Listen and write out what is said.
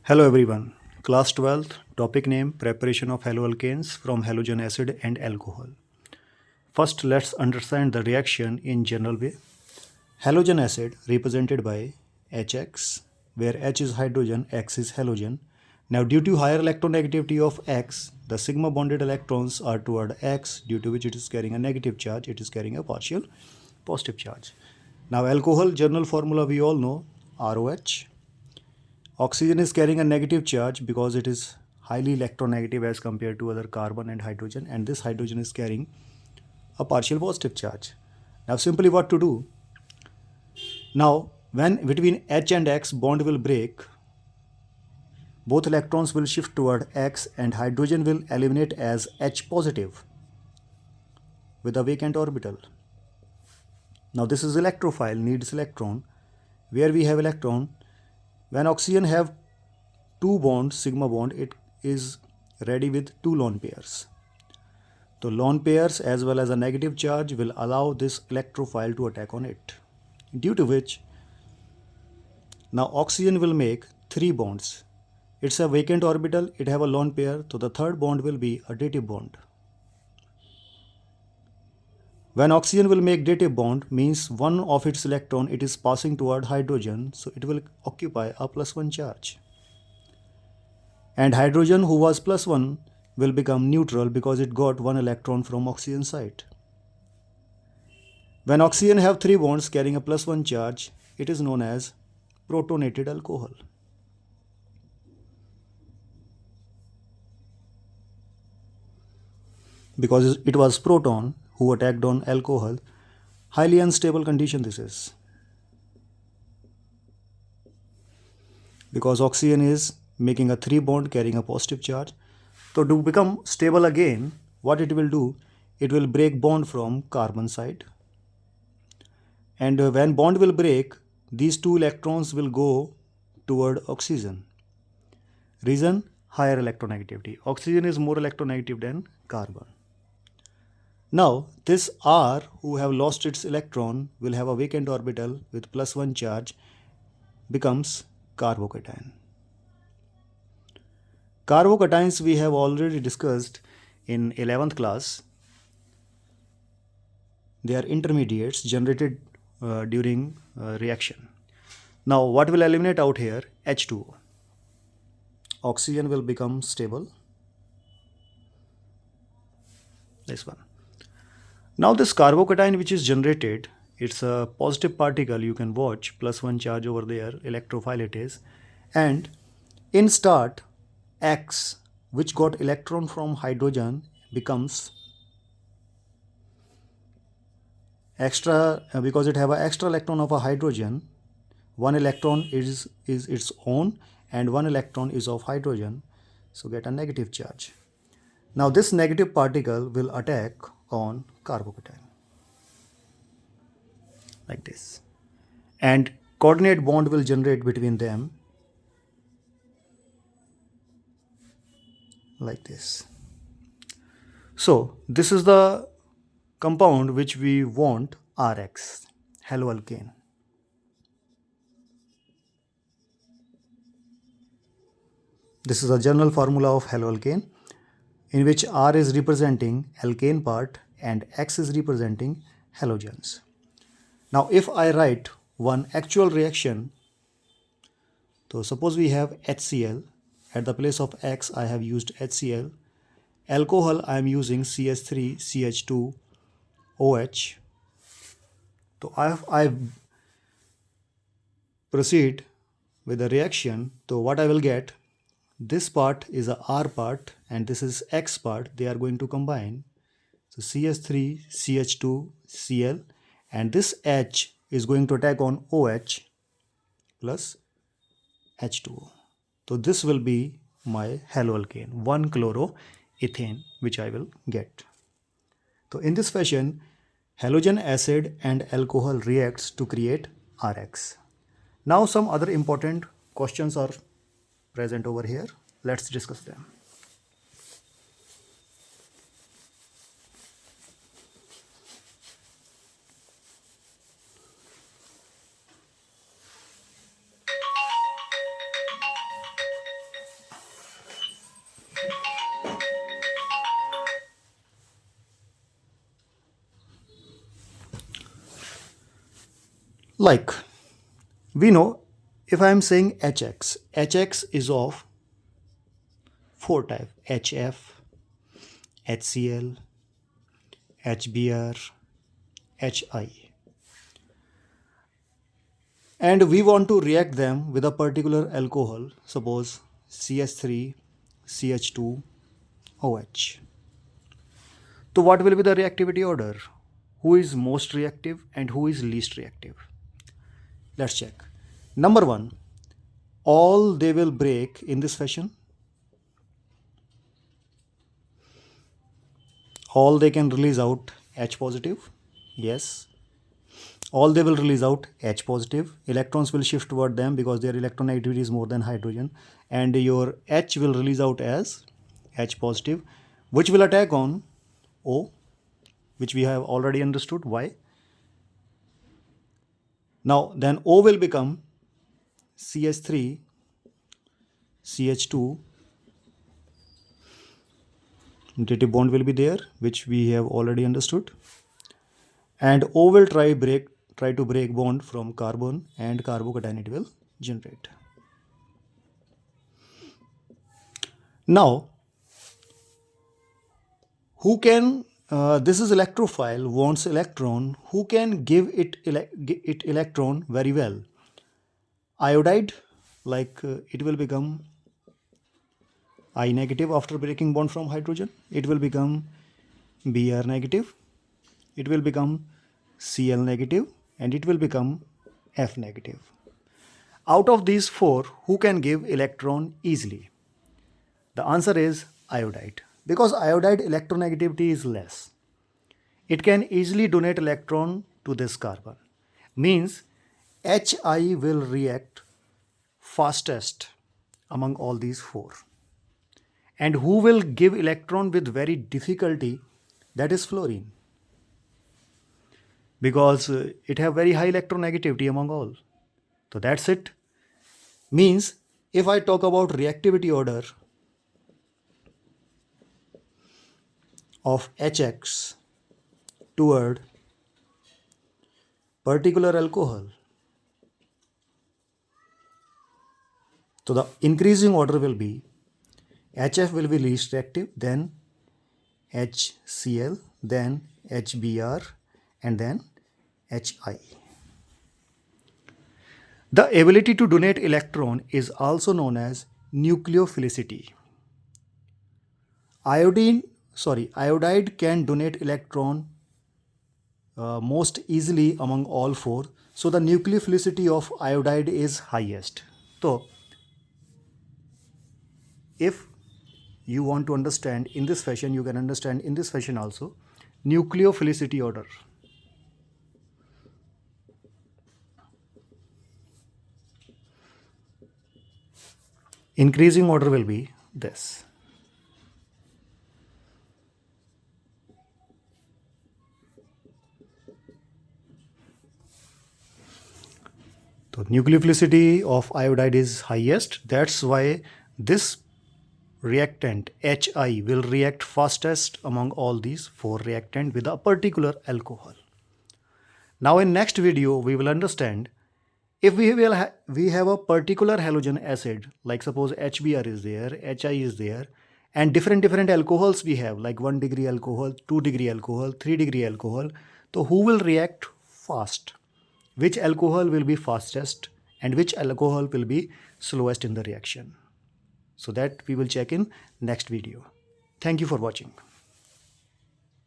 Hello everyone. Class 12th, topic name preparation of haloalkanes from halogen acid and alcohol. First, let's understand the reaction in general way. Halogen acid represented by HX, where H is hydrogen, X is halogen. Now, due to higher electronegativity of X, the sigma bonded electrons are toward X, due to which it is carrying a negative charge, it is carrying a partial positive charge. Now, alcohol, general formula we all know, ROH. Oxygen is carrying a negative charge because it is highly electronegative as compared to other carbon and hydrogen, and this hydrogen is carrying a partial positive charge. Now simply what to do? Now when between H and X bond will break, both electrons will shift toward X and hydrogen will eliminate as H positive with a vacant orbital. Now this is electrophile, needs electron. Where we have electron, when oxygen have two bonds, sigma bond, it is ready with two lone pairs. So lone pairs as well as a negative charge will allow this electrophile to attack on it, due to which now oxygen will make three bonds. It's a vacant orbital, it have a lone pair, so the third bond will be a dative bond. When oxygen will make dative bond, means one of its electron it is passing toward hydrogen, so it will occupy a +1 charge. And hydrogen, who was +1, will become neutral because it got one electron from oxygen side. When oxygen have three bonds carrying a +1 charge, it is known as protonated alcohol. Because it was proton who attacked on alcohol, highly unstable condition this is. Because oxygen is making a three bond carrying a positive charge. So to become stable again, what it will do, it will break bond from carbon side. And when bond will break, these two electrons will go toward oxygen. Reason, higher electronegativity. Oxygen is more electronegative than carbon. Now this R who have lost its electron will have a vacant orbital with +1 charge, becomes carbocation. Carbocations we have already discussed in 11th class. They are intermediates generated during reaction. Now what will eliminate out here? H2O. Oxygen will become stable. This one. Now this carbocation which is generated, it's a positive particle, you can watch, +1 charge over there, electrophile it is. And in start, X which got electron from hydrogen becomes extra, because it have an extra electron of a hydrogen. One electron is its own and one electron is of hydrogen, so get a negative charge. Now this negative particle will attack on carbocation like this, and coordinate bond will generate between them like this. So this is the compound which we want, RX, haloalkane. This is a general formula of haloalkane, in which R is representing alkane part and X is representing halogens. Now if I write one actual reaction, so suppose we have HCl, at the place of X I have used HCl, alcohol I am using CH3CH2OH. So I proceed with the reaction. So what I will get, this part is a R part and this is X part, they are going to combine. So CH3CH2Cl, and this H is going to attack on OH plus H2O. So this will be my haloalkane, 1-chloroethane, which I will get. So in this fashion, halogen acid and alcohol reacts to create RX. Now some other important questions are present over here. Let's discuss them. Like we know, if I am saying hx is of four types: HF, HCl, HBr, HI. And we want to react them with a particular alcohol, suppose CH3, CH2, OH. So what will be the reactivity order? Who is most reactive and who is least reactive? Let's check. Number one, all they will break in this fashion. All they can release out H positive. Yes. All they will release out H positive. Electrons will shift toward them because their electronegativity is more than hydrogen. And your H will release out as H positive, which will attack on O, which we have already understood why. Now then O will become CH3, CH2, nucleative bond will be there, which we have already understood. And O will try to break bond from carbon, and carbocation it will generate. Now, who can, this is electrophile, wants electron, who can give it electron very well? Iodide, like it will become I negative after breaking bond from hydrogen. It will become Br negative. It will become Cl negative, and it will become F negative. Out of these four, who can give electron easily? The answer is iodide, because iodide electronegativity is less. It can easily donate electron to this carbon. Means Hi will react fastest among all these four. And who will give electron with very difficulty? That is fluorine, because it have very high electronegativity among all. So that's it. Means if I talk about reactivity order of HX toward particular alcohol, so the increasing order will be HF will be least reactive, then HCl, then HBr, and then HI. The ability to donate electron is also known as nucleophilicity. Iodide can donate electron most easily among all four. So the nucleophilicity of iodide is highest. So if you want to understand in this fashion, you can understand in this fashion also. Nucleophilicity order. Increasing order will be this. So nucleophilicity of iodide is highest. That's why this reactant Hi will react fastest among all these four reactants with a particular alcohol. Now in next video we will understand if we have a particular halogen acid, like suppose HBr is there, Hi is there, and different alcohols we have, like 1 degree alcohol, 2 degree alcohol, 3 degree alcohol. So who will react fast? Which alcohol will be fastest and which alcohol will be slowest in the reaction? So that we will check in next video. Thank you for watching.